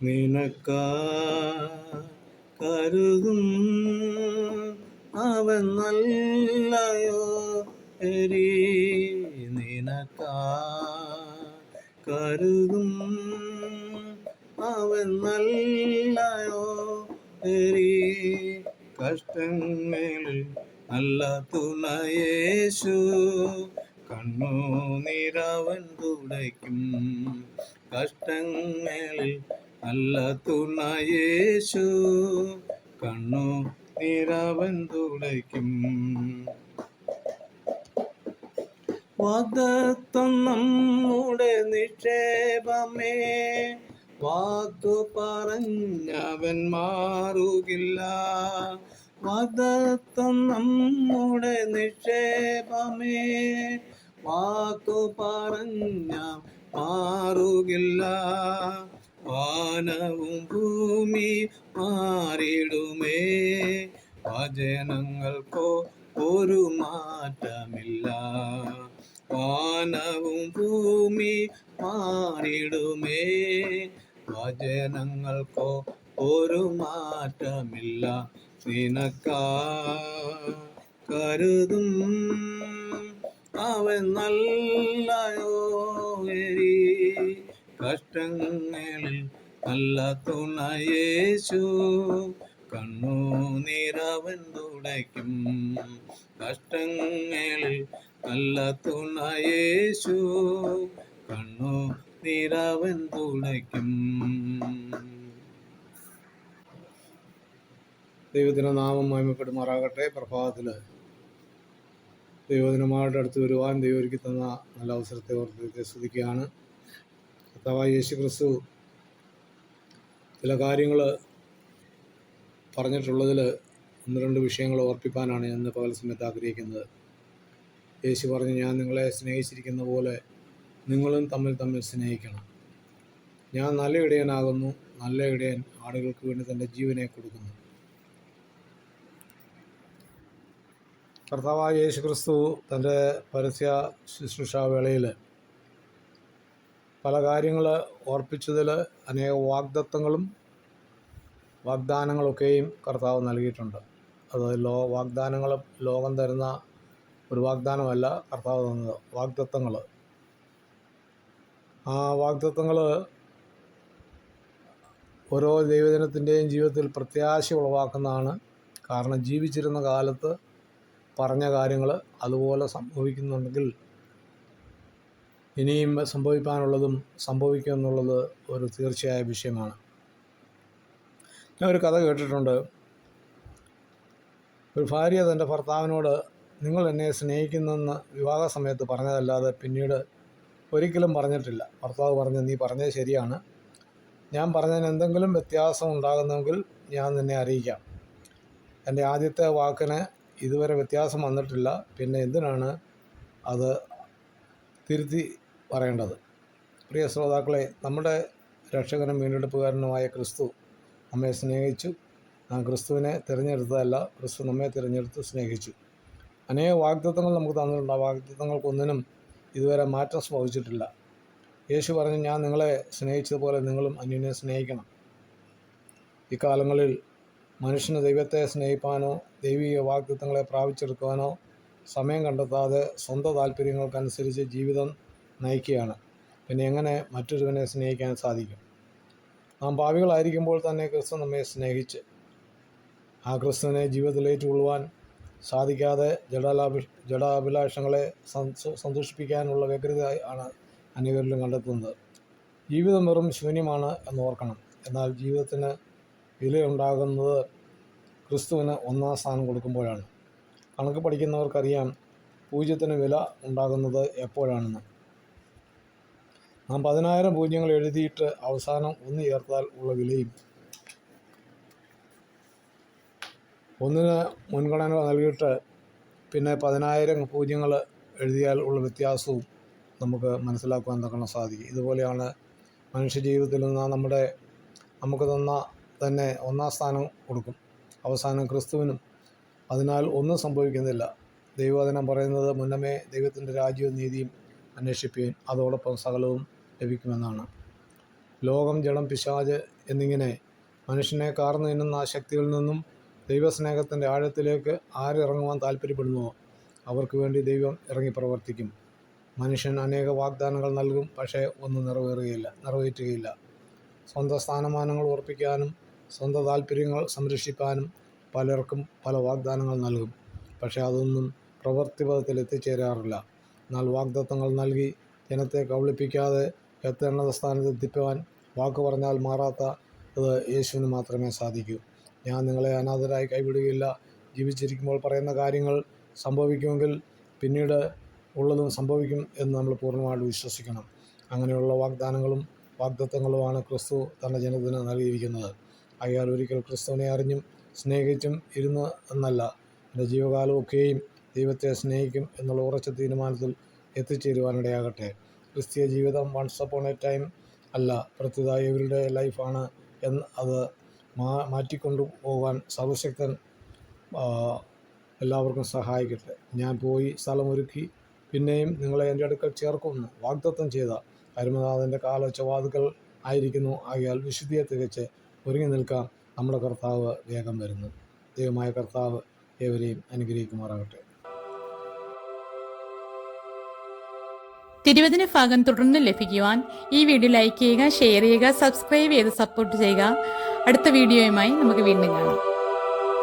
നിനക്കാ കരുതും അവൻ നല്ലയോ എരി നിനക്കാ കരുതും അവൻ നല്ലയോ എരി കഷ്ടങ്ങളിൽ നല്ല തുണയേശു കണ്ണുനീരവൻ തുടയ്ക്കും കഷ്ടങ്ങളിൽ നല്ല തുണയേശു കണ്ണുനീരവൻ തുടയ്ക്കും വാഗ്ദത്തം നമ്മുടെ നിക്ഷേപമേ വാക്കു പറഞ്ഞവൻ മാറുകില്ല വാഗ്ദത്തം നമ്മുടെ നിക്ഷേപമേ വാക്കു പറഞ്ഞ മാറുകില്ല വാനവും ഭൂമി മാറിടുമേ വചനങ്ങൾക്കോ ഒരു മാറ്റമില്ല വാനവും ഭൂമി മാറിടുമേ വചനങ്ങൾക്കോ ഒരു മാറ്റമില്ല നിനക്കാ കരുതും അവൻ നല്ലയോ എരി കഷ്ടങ്ങളിൽ നല്ല തുണയേശു കണ്ണുനീരവൻ തുടയ്ക്കും കഷ്ടങ്ങളിൽ നല്ല തുണയേശു കണ്ണുനീരവൻ തുടയ്ക്കും. ദൈവത്തിൻ്റെ നാമം മഹിമപ്പെടുമാറാകട്ടെ. പ്രഭാതത്തിൽ ദൈവദിനമായിട്ട് അടുത്ത് വരുവാൻ ദൈവം ഒരുക്കി തന്ന നല്ല അവസരത്തെ ഓർത്ത് സ്തുതിക്കുകയാണ്. കർത്താവായ യേശു ക്രിസ്തു ചില കാര്യങ്ങൾ പറഞ്ഞിട്ടുള്ളതിൽ 1-2 വിഷയങ്ങൾ ഓർപ്പിക്കാനാണ് ഞാൻ പകൽ സമയത്ത് ആഗ്രഹിക്കുന്നത്. യേശു പറഞ്ഞു, ഞാൻ നിങ്ങളെ സ്നേഹിച്ചിരിക്കുന്ന പോലെ നിങ്ങളും തമ്മിൽ സ്നേഹിക്കണം. ഞാൻ നല്ല ഇടയനാകുന്നു, നല്ല ഇടയൻ ആടുകൾക്ക് വേണ്ടി തൻ്റെ ജീവനെ കൊടുക്കുന്നു. കർത്താവായ യേശു ക്രിസ്തു തൻ്റെ പരസ്യ ശുശ്രൂഷാവേളയിൽ പല കാര്യങ്ങൾ ഓർപ്പിച്ചതിൽ അനേക വാഗ്ദാനങ്ങളൊക്കെയും കർത്താവ് നൽകിയിട്ടുണ്ട്. അത് വാഗ്ദാനങ്ങൾ ലോകം തരുന്ന ഒരു വാഗ്ദാനമല്ല കർത്താവ് തന്നത്, വാഗ്ദത്തങ്ങൾ. ആ വാഗ്ദത്തങ്ങൾ ഓരോ ദൈവജനത്തിൻ്റെയും ജീവിതത്തിൽ പ്രത്യാശ ഉളവാക്കുന്നതാണ്. കാരണം ജീവിച്ചിരുന്ന കാലത്ത് പറഞ്ഞ കാര്യങ്ങൾ അതുപോലെ സംഭവിക്കുന്നുണ്ടെങ്കിൽ ഇനിയും സംഭവിക്കാനുള്ളതും സംഭവിക്കുമെന്നുള്ളത് ഒരു തീർച്ചയായ വിഷയമാണ്. ഞാൻ ഒരു കഥ കേട്ടിട്ടുണ്ട്. ഒരു ഭാര്യ തൻ്റെ ഭർത്താവിനോട് നിങ്ങൾ എന്നെ സ്നേഹിക്കുന്നെന്ന് വിവാഹ സമയത്ത് പറഞ്ഞതല്ലാതെ പിന്നീട് ഒരിക്കലും പറഞ്ഞിട്ടില്ല. ഭർത്താവ് പറഞ്ഞു, നീ പറഞ്ഞത് ശരിയാണ്, ഞാൻ പറഞ്ഞതിന് എന്തെങ്കിലും വ്യത്യാസം ഉണ്ടാകുന്നെങ്കിൽ ഞാൻ നിന്നെ അറിയിക്കാം. എൻ്റെ ആദ്യത്തെ വാക്കിന് ഇതുവരെ വ്യത്യാസം വന്നിട്ടില്ല, പിന്നെ എന്തിനാണ് അത് തിരുത്തി പറയേണ്ടത്? പ്രിയ ശ്രോതാക്കളെ, നമ്മുടെ രക്ഷകനും വീണ്ടെടുപ്പുകാരനുമായ ക്രിസ്തു നമ്മെ സ്നേഹിച്ചു. നാം ക്രിസ്തുവിനെ തിരഞ്ഞെടുത്തതല്ല, ക്രിസ്തു നമ്മെ തിരഞ്ഞെടുത്ത് സ്നേഹിച്ചു. അനേക വാഗ്ദത്തങ്ങൾ നമുക്ക് തന്നിട്ടുണ്ട്. ആ വാഗ്ദത്തങ്ങൾക്കൊന്നിനും ഇതുവരെ മാറ്റം സംഭവിച്ചിട്ടില്ല. യേശു പറഞ്ഞു, ഞാൻ നിങ്ങളെ സ്നേഹിച്ചതുപോലെ നിങ്ങളും അന്യോന്യം സ്നേഹിക്കണം. ഇക്കാലങ്ങളിൽ മനുഷ്യന് ദൈവത്തെ സ്നേഹിപ്പാനോ ദൈവിക വാഗ്ദത്തങ്ങളെ പ്രാപിച്ചെടുക്കുവാനോ സമയം കണ്ടെത്താതെ സ്വന്തം താല്പര്യങ്ങൾക്കനുസരിച്ച് ജീവിതം നയിക്കുകയാണ്. പിന്നെ എങ്ങനെ മറ്റൊരുവനെ സ്നേഹിക്കാൻ സാധിക്കും? നാം പാപികളായിരിക്കുമ്പോൾ തന്നെ ക്രിസ്തു നമ്മെ സ്നേഹിച്ച് ആ ക്രിസ്തുവിനെ ജീവിതത്തിൽ ഏറ്റുകൊള്ളുവാൻ സാധിക്കാതെ ജഡാഭിലാഷങ്ങളെ സന്തോഷിപ്പിക്കാനുള്ള വ്യഗ്രത ആണ് അനേകരിലും കണ്ടെത്തുന്നത്. ജീവിതം വെറും ശൂന്യമാണ് എന്നോർക്കണം. എന്നാൽ ജീവിതത്തിന് വിലയുണ്ടാകുന്നത് ക്രിസ്തുവിന് 1-ാം സ്ഥാനം കൊടുക്കുമ്പോഴാണ്. കണക്ക് പഠിക്കുന്നവർക്കറിയാം പൂജ്യത്തിന് വില ഉണ്ടാകുന്നത് എപ്പോഴാണെന്ന്. നാം 10,000 പൂജ്യങ്ങൾ എഴുതിയിട്ട് അവസാനം 1 ചേർത്താൽ ഉള്ള വിലയും 1-ന് മുൻഗണന നൽകിയിട്ട് പിന്നെ 10,000 പൂജ്യങ്ങൾ എഴുതിയാൽ ഉള്ള വ്യത്യാസവും നമുക്ക് മനസ്സിലാക്കുവാൻ തക്കണം സാധിക്കും. ഇതുപോലെയാണ് മനുഷ്യജീവിതത്തിൽ നിന്ന് നമുക്ക് തന്നെ 1-ാം സ്ഥാനം കൊടുക്കും, അവസാനം ക്രിസ്തുവിനും. അതിനാൽ ഒന്നും സംഭവിക്കുന്നില്ല. ദൈവവചനം പറയുന്നത്, മുന്നമേ ദൈവത്തിൻ്റെ രാജ്യവും നീതിയും അന്വേഷിപ്പീൻ, അതോടൊപ്പം സകലവും ലഭിക്കുമെന്നാണ്. ലോകം, ജഡം, പിശാച് എന്നിങ്ങനെ മനുഷ്യനെ കാർന്നു തിന്നുന്ന ആ ശക്തികളിൽ നിന്നും ദൈവസ്നേഹത്തിൻ്റെ ആഴത്തിലേക്ക് ആരിറങ്ങുവാൻ താല്പര്യപ്പെടുന്നുവോ അവർക്ക് വേണ്ടി ദൈവം ഇറങ്ങി പ്രവർത്തിക്കും. മനുഷ്യൻ അനേക വാഗ്ദാനങ്ങൾ നൽകും, പക്ഷേ ഒന്നും നിറവേറ്റുകയില്ല. സ്വന്തം സ്ഥാനമാനങ്ങൾ ഉറപ്പിക്കാനും സ്വന്തം താല്പര്യങ്ങൾ സംരക്ഷിക്കാനും പലർക്കും പല വാഗ്ദാനങ്ങൾ നൽകും, പക്ഷേ അതൊന്നും പ്രവൃത്തിപഥത്തിൽ എത്തിച്ചേരാറില്ല. എന്നാൽ വാഗ്ദത്തങ്ങൾ നൽകി ജനത്തെ കബളിപ്പിക്കാതെ എത്തേണ്ട സ്ഥാനത്ത് എത്തിക്കുവാൻ വാക്ക് പറഞ്ഞാൽ മാറാത്ത ഇത് യേശുവിന് മാത്രമേ സാധിക്കൂ. ഞാൻ നിങ്ങളെ അനാഥരായി കൈവിടുകയില്ല. ജീവിച്ചിരിക്കുമ്പോൾ പറയുന്ന കാര്യങ്ങൾ സംഭവിക്കുമെങ്കിൽ പിന്നീട് ഉള്ളതും സംഭവിക്കും എന്ന് നമ്മൾ പൂർണ്ണമായിട്ട് വിശ്വസിക്കണം. അങ്ങനെയുള്ള വാഗ്ദാനങ്ങളും വാഗ്ദത്തങ്ങളുമാണ് ക്രിസ്തു തൻ്റെ ജനത്തിന് നൽകിയിരിക്കുന്നത്. ആകയാൽ ഒരിക്കൽ ക്രിസ്തുവിനെ അറിഞ്ഞും സ്നേഹിച്ചും ഇരുന്ന് എന്നല്ല, എൻ്റെ ജീവകാലമൊക്കെയും ദൈവത്തെ സ്നേഹിക്കും എന്നുള്ള ഉറച്ച തീരുമാനത്തിൽ എത്തിച്ചേരുവാനിടയാകട്ടെ. ക്രിസ്തീയ ജീവിതം വൺസ് അപ്പോൺ എ ടൈം അല്ല, പ്രത്യുത എവരിഡേ ലൈഫാണ് എന്ന് അത് മാറ്റിക്കൊണ്ടു പോകാൻ സർവശക്തൻ എല്ലാവർക്കും സഹായിക്കട്ടെ. ഞാൻ പോയി സ്ഥലമൊരുക്കി പിന്നെയും നിങ്ങളെ എൻ്റെ അടുക്കൽ ചേർക്കുമെന്ന് വാഗ്ദത്തം ചെയ്ത അരുമനാഥൻ്റെ കാലൊച്ചവാതുക്കൾ ആയിരിക്കുന്നു. ആകയാൽ വിശുദ്ധിയെ തികച്ച് ഒരുങ്ങി നിൽക്കാം. നമ്മുടെ കർത്താവ് വേഗം വരുന്നു. ദൈവമായ കർത്താവ് ഏവരെയും അനുഗ്രഹിക്കുമാറാകട്ടെ. തിരുവചന ഭാഗം തുടർന്ന് ലഭിക്കുവാൻ ഈ വീഡിയോ ലൈക്ക് ചെയ്യുക, ഷെയർ ചെയ്യുക, സബ്സ്ക്രൈബ് ചെയ്ത് സപ്പോർട്ട് ചെയ്യുക. അടുത്ത വീഡിയോയുമായി നമുക്ക് വീണ്ടും കാണാം.